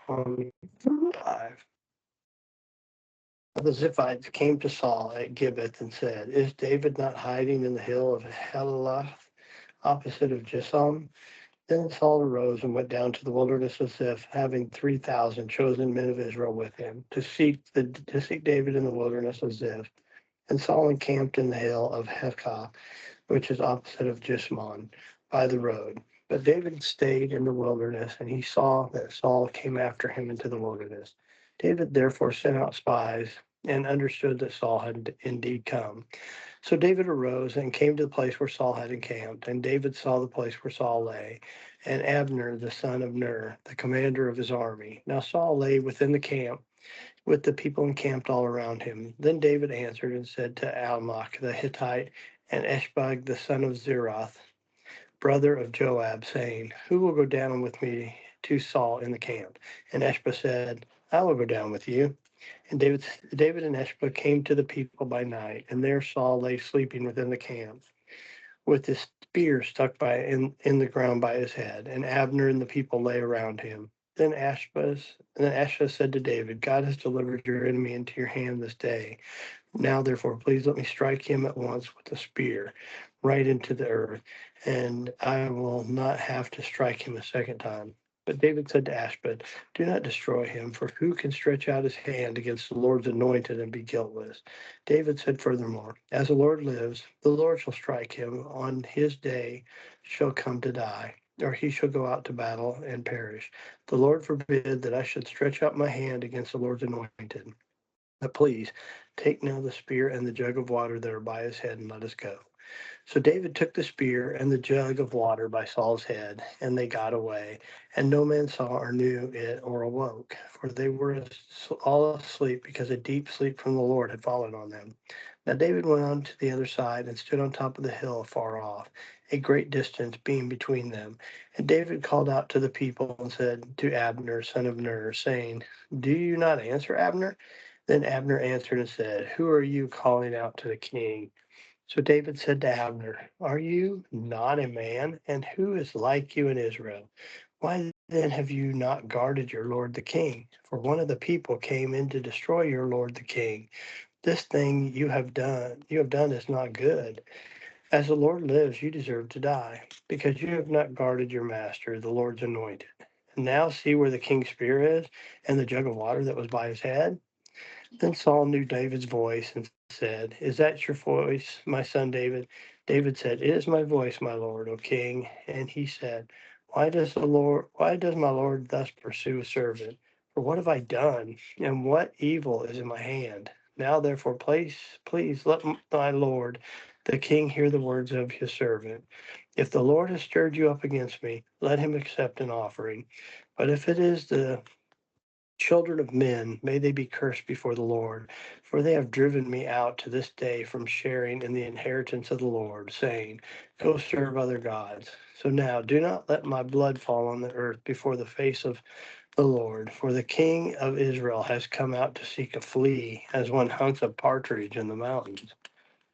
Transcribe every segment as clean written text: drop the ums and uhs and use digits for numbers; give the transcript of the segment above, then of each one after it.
5. The Ziphites came to Saul at Gibeath and said, "Is David not hiding in the hill of Helath, opposite of Jesam?" Then Saul arose and went down to the wilderness of Ziph, having 3,000 chosen men of Israel with him, to seek David in the wilderness of Ziph. And Saul encamped in the hill of Hekah, which is opposite of Jesmon, by the road. But David stayed in the wilderness, and he saw that Saul came after him into the wilderness. David therefore sent out spies and understood that Saul had indeed come. So David arose and came to the place where Saul had encamped, and David saw the place where Saul lay, and Abner the son of Ner, the commander of his army. Now Saul lay within the camp, with the people encamped all around him. Then David answered and said to Almach the Hittite and Eshbag the son of Zerath, brother of Joab, saying, "Who will go down with me to Saul in the camp?" And Eshbah said, "I will go down with you." And David and Eshbah came to the people by night, and there Saul lay sleeping within the camp, with his spear stuck in the ground by his head, and Abner and the people lay around him. Then Ashbah said to David, "God has delivered your enemy into your hand this day. Now, therefore, please let me strike him at once with a spear, right into the earth, and I will not have to strike him a second time." But David said to Ashbeth, "Do not destroy him, for who can stretch out his hand against the Lord's anointed and be guiltless?" David said furthermore, "As the Lord lives, the Lord shall strike him on his day shall come to die, or he shall go out to battle and perish. The Lord forbid that I should stretch out my hand against the Lord's anointed. But please, take now the spear and the jug of water that are by his head, and let us go." So David took the spear and the jug of water by Saul's head, and they got away. And no man saw or knew it or awoke, for they were all asleep, because a deep sleep from the Lord had fallen on them. Now David went on to the other side and stood on top of the hill far off, a great distance being between them. And David called out to the people and said to Abner, son of Ner, saying, "Do you not answer, Abner?" Then Abner answered and said, "Who are you calling out to the king?" So David said to Abner, "Are you not a man? And who is like you in Israel? Why then have you not guarded your lord the king? For one of the people came in to destroy your lord the king. This thing you have done is not good. As the Lord lives, you deserve to die, because you have not guarded your master, the Lord's anointed. And now see where the king's spear is, and the jug of water that was by his head." Then Saul knew David's voice and said, "Is that your voice, my son David?" David said, "It is my voice, my lord, O king." And he said, why does my lord thus pursue a servant? For what have I done? And what evil is in my hand? Now therefore, please let my lord, the king, hear the words of his servant. If the Lord has stirred you up against me, let him accept an offering. But if it is the children of men, may they be cursed before the Lord, for they have driven me out to this day from sharing in the inheritance of the Lord, saying, "Go serve other gods." So now do not let my blood fall on the earth before the face of the Lord, for the king of Israel has come out to seek a flea, as one hunts a partridge in the mountains.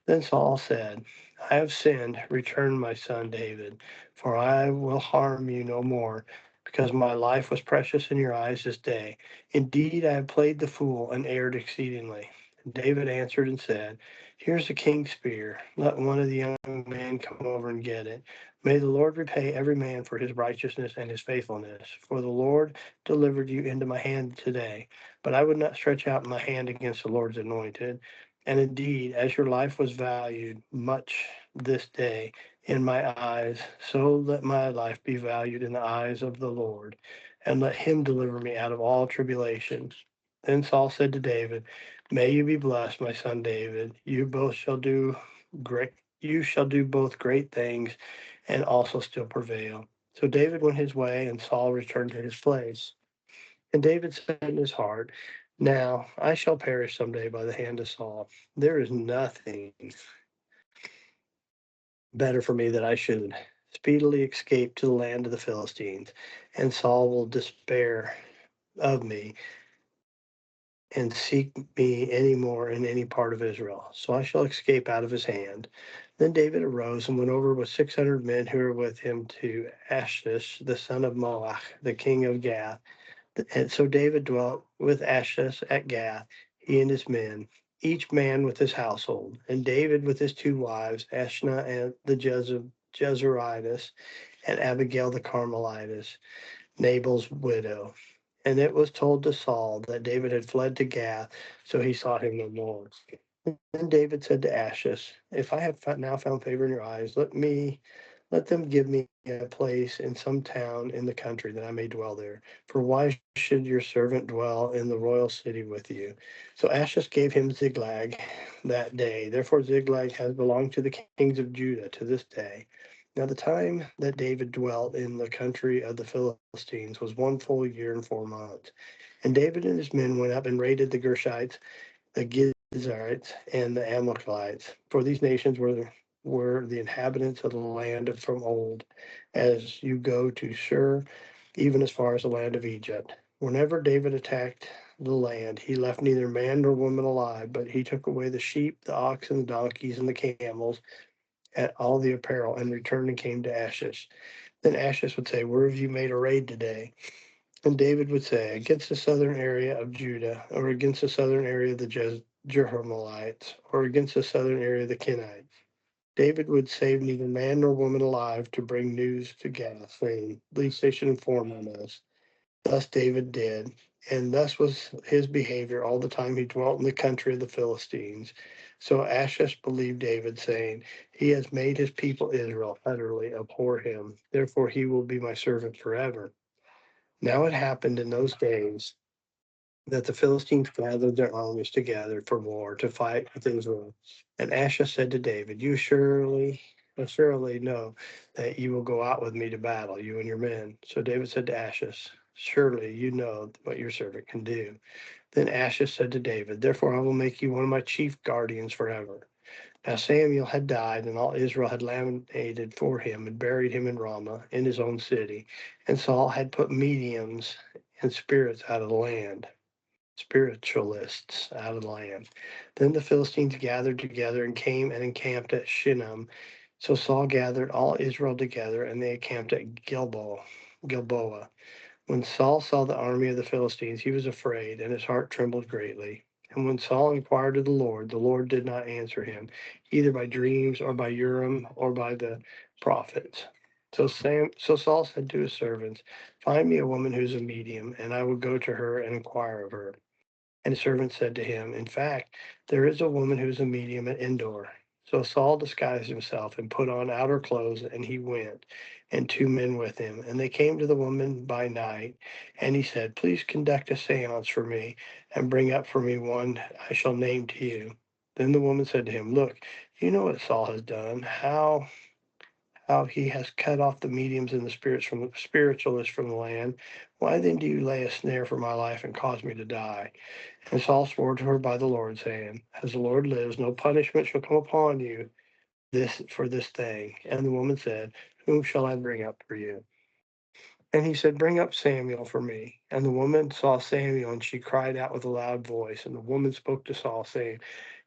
Then Saul said, "I have sinned. Return, my son David, for I will harm you no more, because my life was precious in your eyes this day. Indeed, I have played the fool and erred exceedingly." And David answered and said, "Here's the king's spear. Let one of the young men come over and get it. May the Lord repay every man for his righteousness and his faithfulness. For the Lord delivered you into my hand today. But I would not stretch out my hand against the Lord's anointed. And indeed, as your life was valued much this day in my eyes, so let my life be valued in the eyes of the Lord, and let him deliver me out of all tribulations." Then Saul said to David, "May you be blessed, my son David. Great you shall do both great things and also still prevail." So David went his way, and Saul returned to his place. And David said in his heart, "Now I shall perish someday by the hand of Saul. There is nothing better for me that I should speedily escape to the land of the Philistines, and Saul will despair of me and seek me any more in any part of Israel. So I shall escape out of his hand." Then David arose and went over with 600 men who were with him to Achish, the son of Moach, the king of Gath. And so David dwelt with Achish at Gath, he and his men, each man with his household, and David with his two wives, Ashna and the Jezreelitess, and Abigail the Carmelitess, Nabal's widow. And it was told to Saul that David had fled to Gath, so he sought him no more. Then David said to Achish, "If I have now found favor in your eyes, let them give me a place in some town in the country that I may dwell there. For why should your servant dwell in the royal city with you?" So Achish gave him Ziklag that day. Therefore Ziklag has belonged to the kings of Judah to this day. Now the time that David dwelt in the country of the Philistines was 1 full year and 4 months. And David and his men went up and raided the Gershites, the Gizarites, and the Amalekites. For these nations were the inhabitants of the land from old, as you go to Shur, even as far as the land of Egypt. Whenever David attacked the land, he left neither man nor woman alive, but he took away the sheep, the oxen, the donkeys, and the camels, and all the apparel, and returned and came to Achish. Then Achish would say, "Where have you made a raid today?" And David would say, "Against the southern area of Judah, or against the southern area of the Jerahmeelites, or against the southern area of the Kenites." David would save neither man nor woman alive to bring news to Gath, saying, "Lest they should inform on us." Thus David did, and thus was his behavior all the time he dwelt in the country of the Philistines. So Achish believed David, saying, "He has made his people Israel utterly abhor him. Therefore he will be my servant forever." Now it happened in those days that the Philistines gathered their armies together for war to fight with Israel. And Achish said to David, "Surely know that you will go out with me to battle, you and your men." So David said to Achish, "Surely you know what your servant can do." Then Achish said to David, "Therefore I will make you one of my chief guardians forever." Now Samuel had died, and all Israel had lamentated for him and buried him in Ramah, in his own city. And Saul had put mediums and spirits out of the land, spiritualists out of the land. Then the Philistines gathered together and came and encamped at Shinnim. So Saul gathered all Israel together, and they encamped at Gilboa. When Saul saw the army of the Philistines, he was afraid, and his heart trembled greatly. And when Saul inquired of the Lord did not answer him, either by dreams or by Urim or by the prophets. So Saul said to his servants, "Find me a woman who's a medium, and I will go to her and inquire of her." And his servant said to him, "In fact, there is a woman who is a medium at Endor." So Saul disguised himself and put on outer clothes, and he went, and two men with him. And they came to the woman by night, and he said, "Please conduct a seance for me, and bring up for me one I shall name to you." Then the woman said to him, "Look, you know what Saul has done, how he has cut off the mediums and the spiritualists from the land. Why then do you lay a snare for my life and cause me to die?" And Saul swore to her by the Lord, saying, "As the Lord lives, no punishment shall come upon you this thing." And the woman said, "Whom shall I bring up for you?" And he said, "Bring up Samuel for me." And the woman saw Samuel, and she cried out with a loud voice. And the woman spoke to Saul, saying,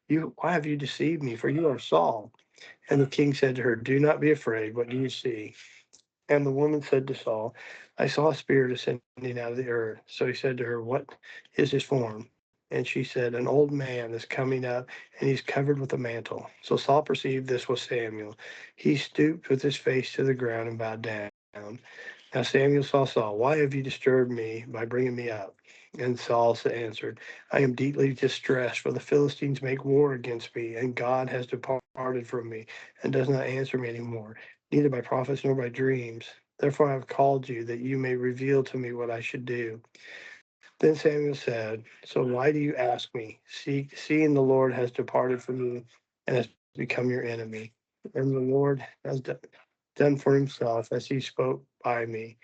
Why have you deceived me? For you are Saul." And the king said to her, "Do not be afraid. What do you see?" And the woman said to Saul, "I saw a spirit ascending out of the earth." So he said to her, "What is his form?" And she said, "An old man is coming up, and he's covered with a mantle." So Saul perceived this was Samuel. He stooped with his face to the ground and bowed down. Now Samuel saw Saul, "Why have you disturbed me by bringing me up?" And Saul answered, "I am deeply distressed, for the Philistines make war against me, and God has departed from me, and does not answer me any more, neither by prophets nor by dreams. Therefore I have called you, that you may reveal to me what I should do." Then Samuel said, "So why do you ask me? Seeing the Lord has departed from you and has become your enemy. And the Lord has done for himself as he spoke by me.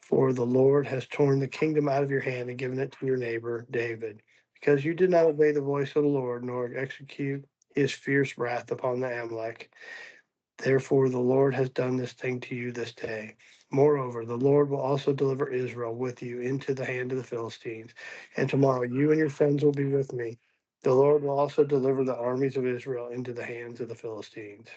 For the Lord has torn the kingdom out of your hand and given it to your neighbor David, because you did not obey the voice of the Lord, nor execute his fierce wrath upon the Amalek. Therefore, the Lord has done this thing to you this day. Moreover, the Lord will also deliver Israel with you into the hand of the Philistines. And tomorrow you and your sons will be with me. The Lord will also deliver the armies of Israel into the hands of the Philistines.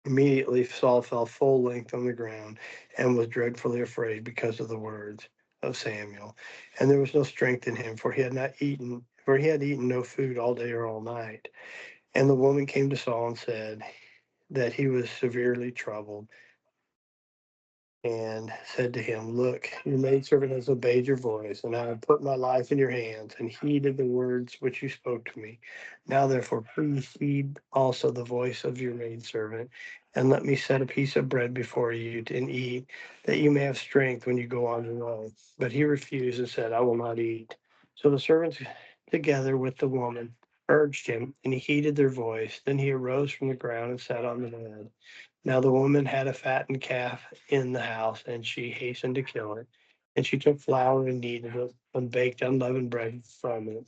Immediately Saul fell full length on the ground and was dreadfully afraid because of the words of Samuel, and there was no strength in him, for he had eaten no food all day or all night. And the woman came to Saul and said that he was severely troubled, and said to him, Look, your maidservant has obeyed your voice, and I have put my life in your hands, and heeded the words which you spoke to me. Now, therefore, please heed also the voice of your maidservant, and let me set a piece of bread before you and eat, that you may have strength when you go on your way. But he refused and said, I will not eat. So the servants, together with the woman, urged him, and he heeded their voice. Then he arose from the ground and sat on the bed. Now the woman had a fattened calf in the house, and she hastened to kill it. And she took flour and kneaded it, and baked unleavened bread from it.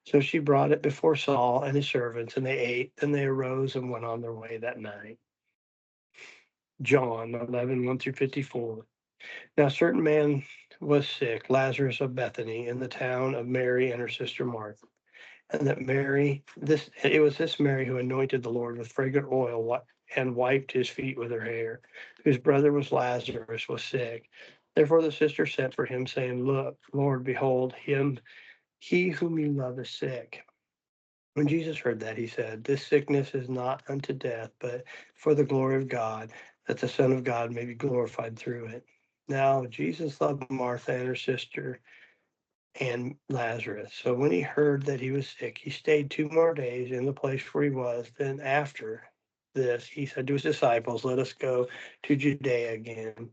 So she brought it before Saul and his servants, and they ate. Then they arose and went on their way that night. John 11, 1 through 54. Now a certain man was sick, Lazarus of Bethany, in the town of Mary and her sister Martha. And that it was this Mary who anointed the Lord with fragrant oil and wiped his feet with her hair, whose brother was Lazarus was sick. Therefore the sister sent for him, saying, Look, Lord, behold, he whom you love is sick. When Jesus heard that, he said, This sickness is not unto death, but for the glory of God, that the Son of God may be glorified through it. Now Jesus loved Martha and her sister and Lazarus. So when he heard that he was sick, he stayed 2 more days in the place where he was. Then after this, he said to his disciples, Let us go to Judea again.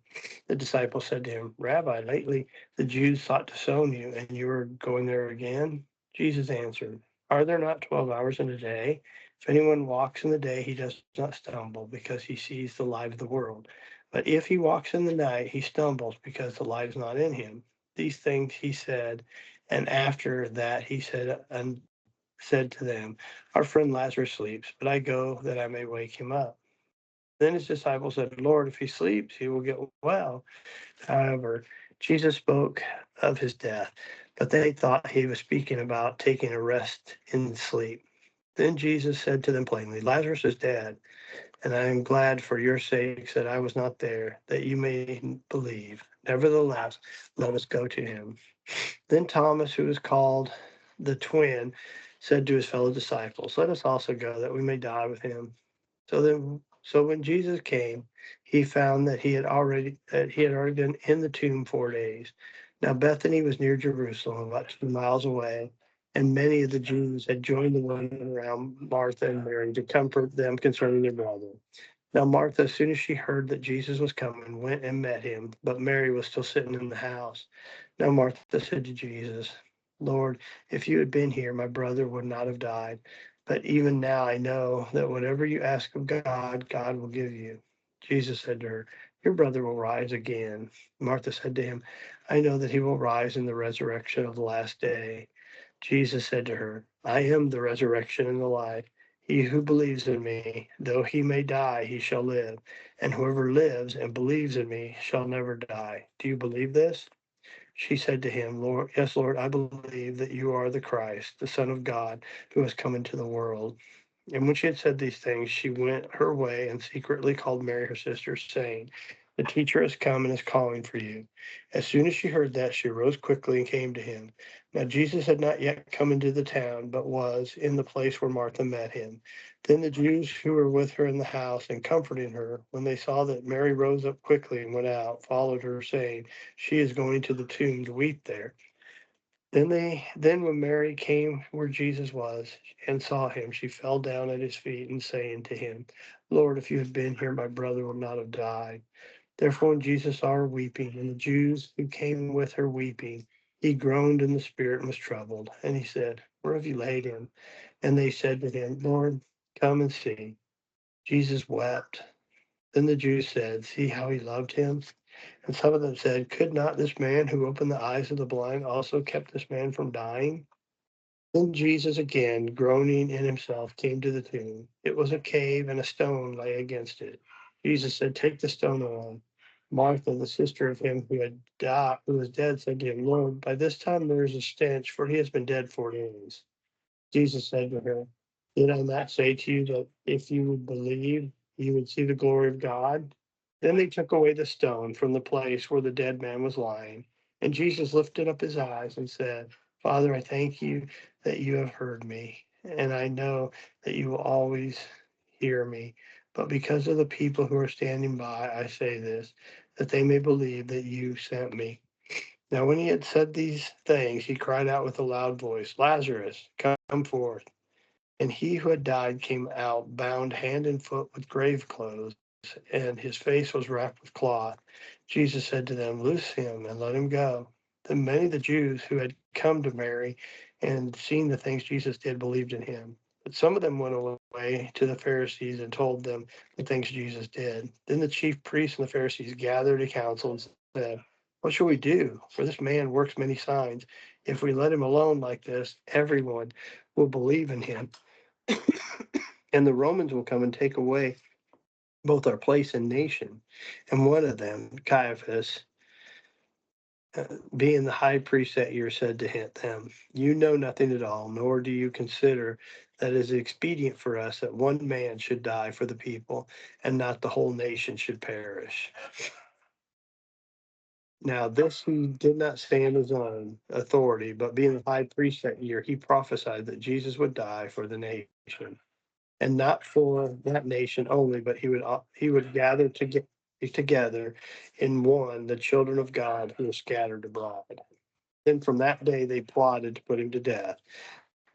The disciples said to him, Rabbi, lately the Jews sought to stone you, and you are going there again? Jesus answered, Are there not 12 hours in a day? If anyone walks in the day, he does not stumble, because he sees the light of the world. But if he walks in the night, he stumbles, because the light is not in him. These things he said, and after that he said to them, Our friend Lazarus sleeps, but I go that I may wake him up. Then his disciples said, Lord, if he sleeps, he will get well. However, Jesus spoke of his death, but they thought he was speaking about taking a rest in sleep. Then Jesus said to them plainly, Lazarus is dead, and I am glad for your sakes that I was not there, that you may believe. Nevertheless, let us go to him. Then Thomas, who is called the twin, said to his fellow disciples, Let us also go, that we may die with him. So when Jesus came, he found that he had already been in the tomb 4 days. Now Bethany was near Jerusalem, about 2 miles away, and many of the Jews had joined the women around Martha and Mary to comfort them concerning their brother. Now Martha, as soon as she heard that Jesus was coming, went and met him, but Mary was still sitting in the house. Now Martha said to Jesus, Lord, if you had been here, my brother would not have died. But even now I know that whatever you ask of God, God will give you. Jesus said to her, Your brother will rise again. Martha said to him, I know that he will rise in the resurrection of the last day. Jesus said to her, I am the resurrection and the life. He who believes in me, though he may die, he shall live. And whoever lives and believes in me shall never die. Do you believe this? She said to him, Lord, yes, Lord, I believe that you are the Christ, the Son of God, who has come into the world. And when she had said these things, she went her way and secretly called Mary, her sister, saying, The teacher has come and is calling for you. As soon as she heard that, she rose quickly and came to him. Now Jesus had not yet come into the town, but was in the place where Martha met him. Then the Jews who were with her in the house and comforting her, when they saw that Mary rose up quickly and went out, followed her, saying, She is going to the tomb to weep there. Then when Mary came where Jesus was and saw him, she fell down at his feet and saying to him, Lord, if you had been here, my brother would not have died. Therefore, when Jesus saw her weeping, and the Jews who came with her weeping, he groaned in the spirit and was troubled. And he said, Where have you laid him? And they said to him, Lord, come and see. Jesus wept. Then the Jews said, See how he loved him? And some of them said, Could not this man who opened the eyes of the blind also kept this man from dying? Then Jesus, again groaning in himself, came to the tomb. It was a cave, and a stone lay against it. Jesus said, Take the stone away. Martha, the sister of him who was dead, said to him, Lord, by this time there is a stench, for he has been dead 4 days. Jesus said to her, Did I not say to you that if you would believe, you would see the glory of God? Then they took away the stone from the place where the dead man was lying. And Jesus lifted up his eyes and said, Father, I thank you that you have heard me, and I know that you will always hear me. But because of the people who are standing by, I say this, that they may believe that you sent me. Now, when he had said these things, he cried out with a loud voice, Lazarus, come forth. And he who had died came out, bound hand and foot with grave clothes, and his face was wrapped with cloth. Jesus said to them, Loose him and let him go. Then many of the Jews who had come to Mary and seen the things Jesus did believed in him. But some of them went away to the Pharisees and told them the things Jesus did. Then the chief priests and the Pharisees gathered a council and said, What shall we do? For this man works many signs. If we let him alone like this, everyone will believe in him, and the Romans will come and take away both our place and nation. And one of them, Caiaphas, being the high priest that year, said to them, You know nothing at all, nor do you consider that it is expedient for us that one man should die for the people, and not the whole nation should perish. Now, this he did not stand his own authority, but being the high priest that year, he prophesied that Jesus would die for the nation, and not for that nation only, but he would gather together in one the children of God who are scattered abroad. Then from that day they plotted to put him to death.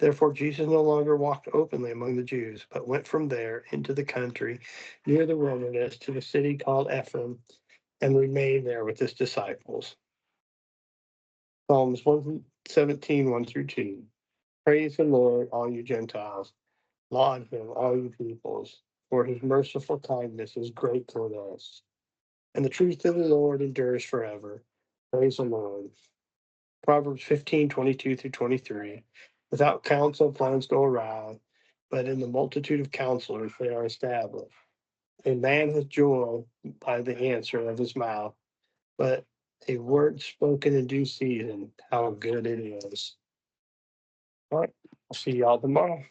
Therefore Jesus no longer walked openly among the Jews, but went from there into the country near the wilderness to the city called Ephraim, and remained there with his disciples. Psalms 117, 1 through 2. Praise the Lord, all you Gentiles. Laud him, all you peoples, for his merciful kindness is great toward us. And the truth of the Lord endures forever. Praise the Lord. Proverbs 15:22 through 23. Without counsel, plans go awry, but in the multitude of counselors they are established. A man has joy by the answer of his mouth, but a word spoken in due season, how good it is. All right, I'll see y'all tomorrow.